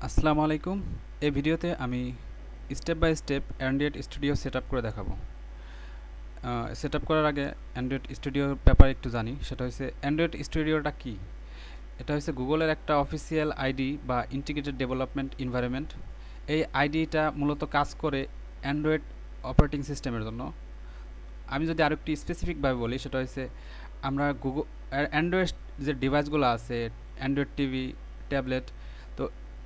আসসালামু আলাইকুম। এই ভিডিওতে আমি step by step Android studio set up করে দেখাবো। সেট আপ করার আগে অ্যান্ড্রয়েড স্টুডিওর ব্যাপারে একটু জানি, সেটা হচ্ছে অ্যান্ড্রয়েড স্টুডিওটা কি। এটা হচ্ছে গুগলের একটা অফিসিয়াল আইডি বা ইন্টিগ্রেটেড ডেভেলপমেন্ট এনভায়রনমেন্ট। এই আইডিটা মূলত কাজ করে অ্যান্ড্রয়েড অপারেটিং সিস্টেমের জন্য। আমি যদি আরও একটু স্পেসিফিকভাবে বলি, সেটা হচ্ছে আমরা গুগল অ্যান্ড্রয়েড যে ডিভাইসগুলো আছে, অ্যান্ড্রয়েড টিভি, ট্যাবলেট, তো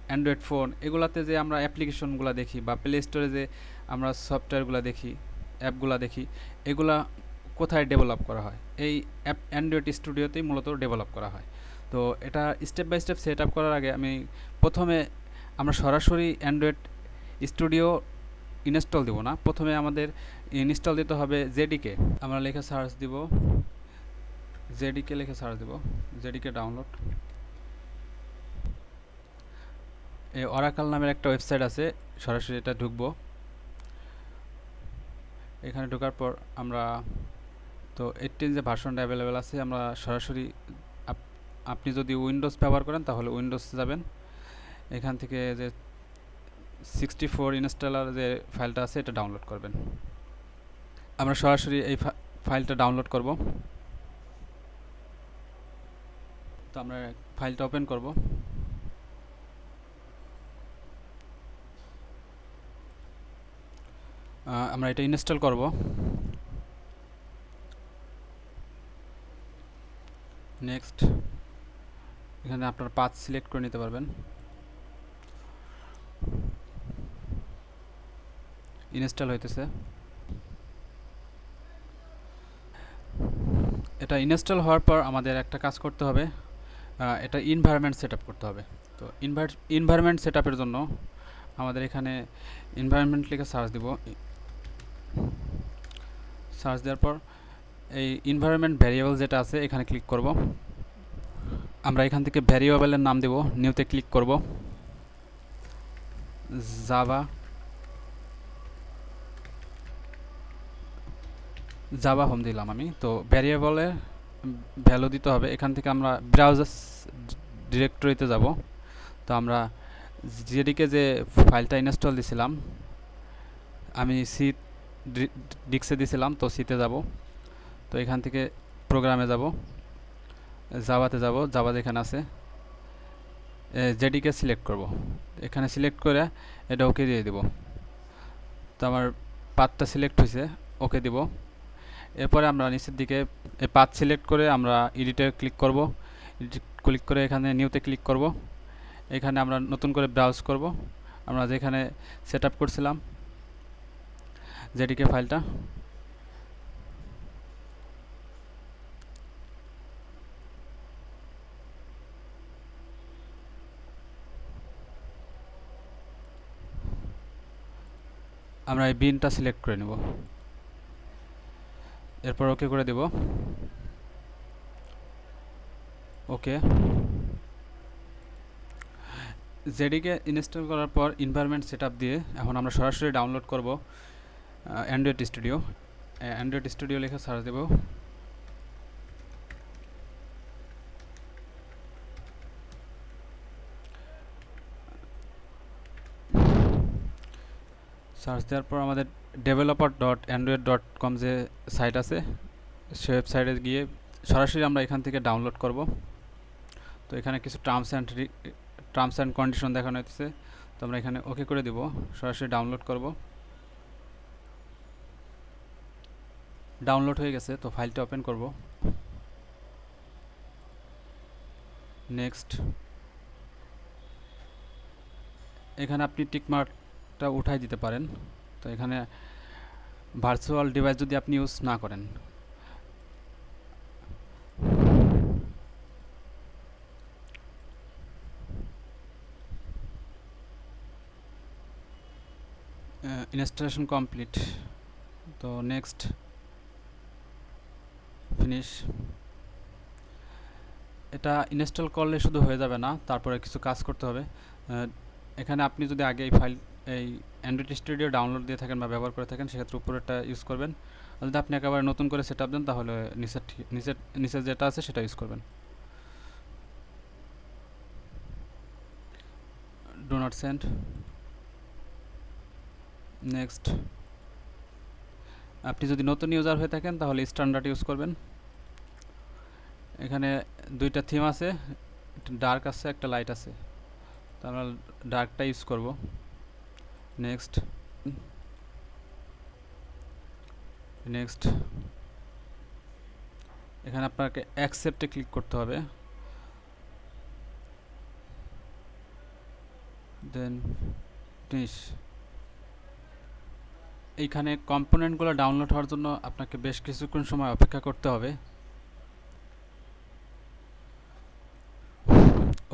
অ্যান্ড্রয়েড ফোন, এগুলাতে যে আমরা অ্যাপ্লিকেশনগুলো দেখি বা প্লে স্টোরে যে আমরা সফটওয়্যারগুলো দেখি, অ্যাপগুলো দেখি, এগুলা কোথায় ডেভেলপ করা হয়? এই অ্যাপ অ্যান্ড্রয়েড স্টুডিওতেই মূলত ডেভেলপ করা হয়। তো এটা step by step set up করার আগে আমি প্রথমে আমরা সরাসরি অ্যান্ড্রয়েড স্টুডিও ইনস্টল দেবো না, প্রথমে আমাদের ইনস্টল দিতে হবে জেডিকে। আমরা লিখে সার্চ দিব, জেডিকে লিখে সার্চ দিব, জেডিকে ডাউনলোড। এই অরাকল নামের একটা ওয়েবসাইট আছে, সরাসরি এটা ঢুকবো। এখানে ঢোকার পর আমরা তো 18 যে ভার্সনটা অ্যাভেলেবেল আছে, আমরা সরাসরি আপনি যদি উইন্ডোজ ব্যবহার করেন তাহলে উইন্ডোজ যাবেন, এখান থেকে যে 64 ইনস্টলার যে ফাইলটা আছে এটা ডাউনলোড করবেন। আমরা সরাসরি এই ফাইলটা ডাউনলোড করব। তো আমরা ফাইলটা ওপেন করব। আমরা এটা ইনস্টল করব। নেক্সট, এখানে আপনার পাথ সিলেক্ট করে নিতে পারবেন। ইনস্টল হইতেছে। এটা ইনস্টল হওয়ার পর আমাদের একটা কাজ করতে হবে, এটা এনভায়রনমেন্ট সেট আপ করতে হবে। তো এনভায়রনমেন্ট সেট আপের জন্য আমাদের এখানে এনভায়রনমেন্ট লিখে সার্চ দিব। সার্চ দেওয়ার পর এই এনভায়রনমেন্ট ভ্যারিয়েবল যেটা আছে এখানে ক্লিক করব। আমরা এখান থেকে ভ্যারিয়েবলের নাম দেব, নিউতে ক্লিক করব। জাভা জাভা হোম দিলাম আমি। তো ভ্যারিয়েবলের ভ্যালু দিতে হবে। এখান থেকে আমরা ব্রাউজার ডিরেক্টরিতে যাব। তো আমরা জেডিকে যে ফাইলটা ইনস্টল দিছিলাম, আমি সি ডিস্কে দিছিলাম, তো সিতে যাব। তো এখান থেকে প্রোগ্রামে যাব, জাভাতে যাব, জাভা যেখানে আছে জেডিকে সিলেক্ট করব। এখানে সিলেক্ট করে এটা ওকে দিয়ে দেব। তো আমার পাথটা সিলেক্ট হয়েছে, ওকে দিব। এরপরে আমরা নিচের দিকে এই পাথ সিলেক্ট করে আমরা এডিটে ক্লিক করব। এডিট ক্লিক করে এখানে নিউতে ক্লিক করব। এখানে আমরা নতুন করে ব্রাউজ করব, আমরা যেখানে সেট আপ করছিলাম জেডিকে ফাইলটা। আমরা এই বিনটা সিলেক্ট করে নেব, এরপর ওকে করে দেব। ওকে, জেডিকে ইনস্টল করার পর এনভায়রনমেন্ট সেটআপ দিয়ে এখন আমরা সরাসরি ডাউনলোড করব অ্যান্ড্রয়েড স্টুডিও। অ্যান্ড্রয়েড স্টুডিও লিখে সার্চ দেব। সার্চ দেওয়ার পর আমাদের developer.android.com যে সাইট আছে, সে ওয়েবসাইটে গিয়ে সরাসরি আমরা এখান থেকে ডাউনলোড করব। তো এখানে কিছু টার্মস অ্যান্ড কন্ডিশন দেখানো হচ্ছে, তো আমরা এখানে ওকে করে দিব, সরাসরি ডাউনলোড করব। ডাউনলোড হয়ে গেছে, তো ফাইলটা ওপেন করব। নেক্সট, এখানে আপনি টিকমার্কটা উঠাই দিতে পারেন। তো এখানে ভার্চুয়াল ডিভাইস যদি আপনি ইউজ না করেন, ইনস্টলেশন কমপ্লিট। তো নেক্সট, ফিনিশ। এটা ইনস্টল করলে শুধু হয়ে যাবে না, তারপরে কিছু কাজ করতে হবে। এখানে আপনি যদি আগে এই অ্যান্ড্রয়েড স্টুডিও ডাউনলোড দিয়ে থাকেন বা ব্যবহার করে থাকেন, সেক্ষেত্রে উপরেরটা ইউজ করবেন। আর যদি আপনি একেবারে নতুন করে সেট আপ দেন, তাহলে নিচের যেটা আছে সেটা ইউজ করবেন। Do not send. নেক্সট। আপনি যদি নতুন ইউজার হয়ে থাকেন তাহলে স্ট্যান্ডার্ড ইউজ করবেন। এখানে দুইটা থিম আছে, একটা ডার্ক আছে একটা লাইট আছে, তো আমরা ডার্কটা ইউজ করব। নেক্সট। নেক্সট। এখানে আপনাকে অ্যাকসেপ্টে ক্লিক করতে হবে, দেন ফিনিশ। এইখানে কম্পোনেন্টগুলো ডাউনলোড হওয়ার জন্য আপনাকে বেশ কিছুক্ষণ সময় অপেক্ষা করতে হবে।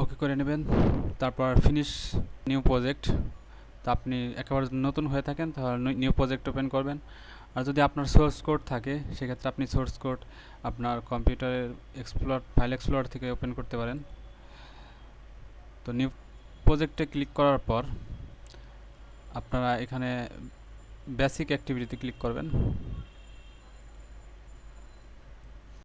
ওকে করে নেবেন, তারপর ফিনিশ নিউ প্রজেক্ট। তো আপনি একেবারে নতুন হয়ে থাকেন তাহলে নিউ প্রজেক্ট ওপেন করবেন। আর যদি আপনার সোর্স কোড থাকে সেক্ষেত্রে আপনি সোর্স কোড আপনার কম্পিউটারের ফাইল এক্সপ্লোরার থেকে ওপেন করতে পারেন। তো নিউ প্রজেক্টে ক্লিক করার পর আপনারা এখানে বেসিক অ্যাক্টিভিটিতে ক্লিক করবেন।